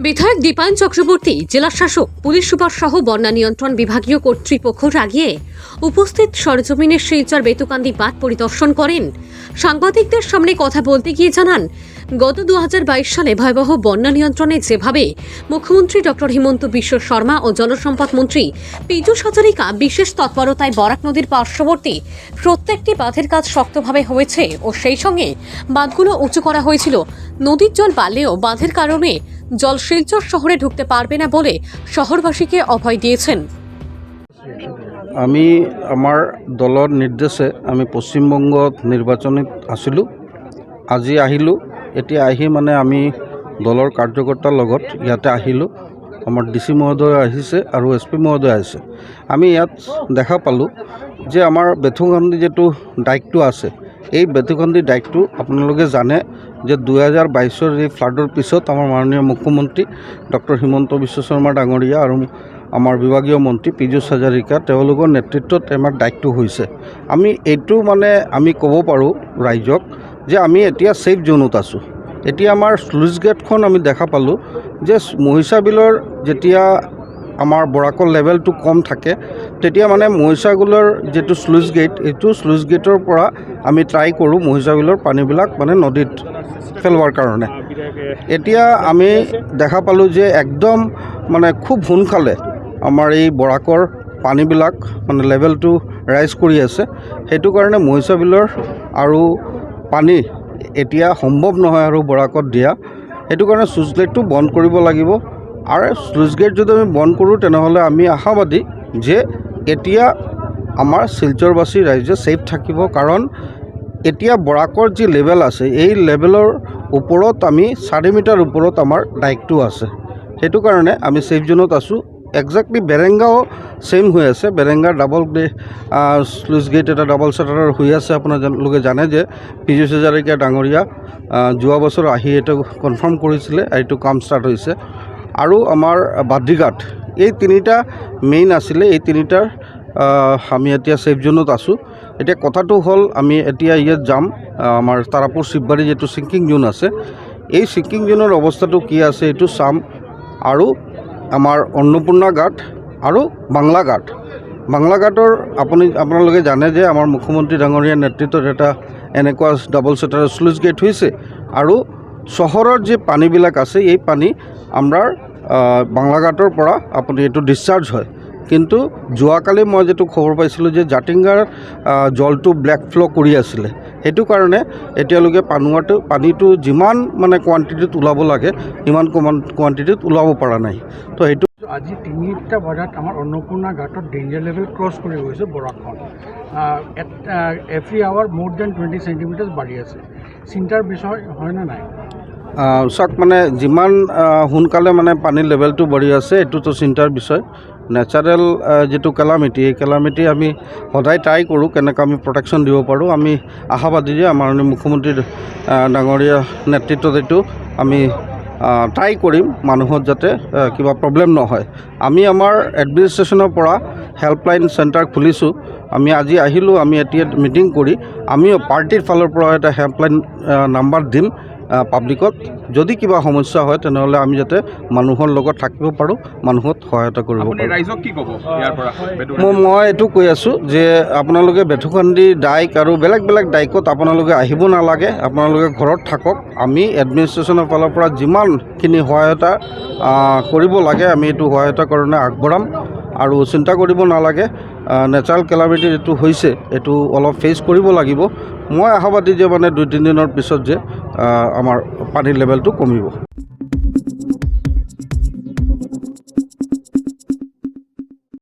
বিধায়ক দীপায়ন চক্রবর্তী, জেলা শাসক, পুলিশ সুপার সহ বন্যা নিয়ন্ত্রণ বিভাগীয় কর্তৃপক্ষ রাগিয়ে উপস্থিত সরজমিনের শিলচর বেতুকান্দি বাঁধ পরিদর্শন করেন। সাংবাদিকদের সামনে কথা বলতে গিয়ে জানান, গত 2022 সালে ভয়াবহ বন্যা নিয়ন্ত্রণে যেভাবে মুখ্যমন্ত্রী ডক্টর হিমন্ত বিশ্ব শর্মা ও জলসম্পদ মন্ত্রী পীযূষ হাজারিকা বিশেষ তৎপরতায় বরাক নদীর পার্শ্ববর্তী প্রত্যেকটি বাঁধের কাজ শক্তভাবে হয়েছে ও সেই সঙ্গে বাঁধগুলো উঁচু করা হয়েছিল। নদীর জল বাড়লেও বাঁধের কারণে জল শিলচর শহরে ঢুকতে পারবে না বলে শহরবাসীকে অভয় দিয়েছেন। আমি আমার দলৰ নিৰ্দেশে আমি পশ্চিমবংগত নিৰ্বাচনীত আছিলোঁ। আজি আহিলোঁ। এতিয়া আহি মানে আমি দলৰ কাৰ্যকৰ্তাৰ লগত ইয়াতে আহিলোঁ। আমাৰ DC মহোদয় আহিছে আৰু SP মহোদয় আহিছে। আমি ইয়াত দেখা পালোঁ যে আমাৰ বেথুকান্দি যিটো ডাইকটো আছে, এই বেথুকান্দি ডাইকটো আপোনালোকে জানে যে 2022 এই ফ্লাডৰ পিছত আমাৰ মাননীয় মুখ্যমন্ত্ৰী ডক্টৰ হিমন্ত বিশ্ব শৰ্মা ডাঙৰীয়া আৰু আমাৰ বিভাগীয় মন্ত্ৰী পীযূষ হাজাৰিকা তেওঁলোকৰ নেতৃত্বত আমাৰ ডাইকটো হৈছে। আমি এইটো মানে আমি ক'ব পাৰোঁ ৰাইজক যে আমি এতিয়া ছেফ জোনত আছোঁ। এতিয়া আমাৰ স্লুইচ গেটখন আমি দেখা পালোঁ যে মহিষা বিলৰ যেতিয়া আমাৰ বৰাকৰ লেভেলটো কম থাকে তেতিয়া মানে মহিষা বিলৰ যিটো স্লুইচ গেট, এইটো স্লুইচ গেটৰ পৰা আমি ট্ৰাই কৰোঁ মহিষা বিলৰ পানীবিলাক মানে নদীত পেলোৱাৰ কাৰণে। এতিয়া আমি দেখা পালোঁ যে একদম মানে খুব সোনকালে আমাৰ এই বৰাকৰ পানীবিলাক মানে লেভেলটো ৰাইজ কৰি আছে। সেইটো কাৰণে মহিষা বিলৰ আৰু পানী এতিয়া সম্ভৱ নহয় আৰু বৰাকত দিয়া। সেইটো কাৰণে স্লুইচ গেটটো বন্ধ কৰিব লাগিব। আৰু স্লুইচ গেট যদি আমি বন্ধ কৰোঁ তেনেহ'লে আমি আশাবাদী যে এতিয়া আমাৰ শিলচৰবাসী ৰাইজে ছেফ থাকিব। কাৰণ এতিয়া বৰাকৰ যি লেভেল আছে এই লেভেলৰ ওপৰত আমি 4 মিটাৰ ওপৰত আমাৰ ডাইকটো আছে। সেইটো কাৰণে আমি ছেফ জোনত আছোঁ। একজেক্টলি বেৰেংগাও ছেইম হৈ আছে। বেৰেংগাৰ ডাবল স্লুইচ গেট এটা ডাবল শ্বাটাৰৰ হৈ আছে। আপোনালোকে জানে যে পীযূষ হাজাৰিকা ডাঙৰীয়া যোৱা বছৰ আহি এইটো কনফাৰ্ম কৰিছিলে, এইটো কাম ষ্টাৰ্ট হৈছে। আৰু আমাৰ বাদ্ৰীঘাট, এই তিনিটা মেইন আছিলে। এই তিনিটাৰ আমি এতিয়া ছেফ জোনত আছোঁ। এতিয়া কথাটো হ'ল আমি এতিয়া ইয়াত যাম আমাৰ তাৰাপুৰ শিৱবাৰী যিটো ছিংকিং জোন আছে, এই ছিংকিং জোনৰ অৱস্থাটো কি আছে এইটো চাম। আৰু আমাৰ অন্নপূৰ্ণা ঘাট আৰু বাংলা ঘাট, আপোনালোকে জানে যে আমাৰ মুখ্যমন্ত্ৰী ডাঙৰীয়াৰ নেতৃত্বত এটা এনেকুৱা ডাবল শ্বাটাৰৰ স্লুইচ গেট হৈছে। আৰু চহৰৰ যি পানীবিলাক আছে এই পানী আমাৰ বাংলা ঘাটৰ পৰা আপুনি এইটো ডিছচাৰ্জ হয়। কিন্তু যোৱাকালি মই যিটো খবৰ পাইছিলোঁ যে জাতিংগাৰ জলটো ব্লেক ফ্ল' কৰি আছিলে। সেইটো কাৰণে এতিয়ালৈকে পানীটো যিমান মানে কোৱান্টিটিত ওলাব লাগে সিমান কোৱান্টিটিত ওলাব পৰা নাই। তো সেইটো আজি 3টা বজাত আমাৰ অন্নপূৰ্ণা ঘাটত ডেঞ্জাৰ লেভেল ক্ৰছ কৰি গৈছে বৰাকখন। এভৰি আৱাৰ মোৰ দেন 20 চেণ্টিমিটাৰ বাঢ়ি আছে। চিন্তাৰ বিষয় হয়নে নাই? চাওক, মানে যিমান সোনকালে মানে পানীৰ লেভেলটো বাঢ়ি আছে এইটোতো চিন্তাৰ বিষয়। নেচাৰেল যিটো কেলামিটি, এই কেলামিটি আমি সদায় ট্ৰাই কৰোঁ কেনেকৈ আমি প্ৰটেকশ্যন দিব পাৰোঁ। আমি আশাবাদী যে আমাৰ মুখ্যমন্ত্ৰী ডাঙৰীয়া নেতৃত্বত এইটো আমি ট্ৰাই কৰিম মানুহৰ যাতে কিবা প্ৰব্লেম নহয়। আমি আমাৰ এডমিনিষ্ট্ৰেশ্যনৰ পৰা হেল্পলাইন চেণ্টাৰ খুলিছোঁ। আমি আজি আহিলোঁ, আমি এতিয়া মিটিং কৰি আমিও পাৰ্টিৰ ফালৰ পৰা এটা হেল্পলাইন নাম্বাৰ দিম পাব্লিকত। যদি কিবা সমস্যা হয় তেনেহ'লে আমি যাতে মানুহৰ লগত থাকিব পাৰোঁ, মানুহক সহায়তা কৰিব পাৰোঁ। ৰাইজক কি ক'ব ইয়াৰ পৰা? মই এইটো কৈ আছোঁ যে আপোনালোকে বেথুকান্দি ডাইক আৰু বেলেগ বেলেগ ডাইকত আপোনালোকে আহিব নালাগে, আপোনালোকে ঘৰত থাকক। আমি এডমিনিষ্ট্ৰেশ্যনৰ ফালৰ পৰা যিমানখিনি সহায়তা কৰিব লাগে আমি এইটো সহায়তাৰ কাৰণে আগবঢ়াম। আৰু চিন্তা কৰিব নালাগে, নেচাৰেল কেলামিটি যিটো হৈছে এইটো অলপ ফেচ কৰিব লাগিব। মই আশাবাদী যে মানে 2-3 দিনৰ পিছত যে আমাৰ পানীৰ লেভেলটো কমিব।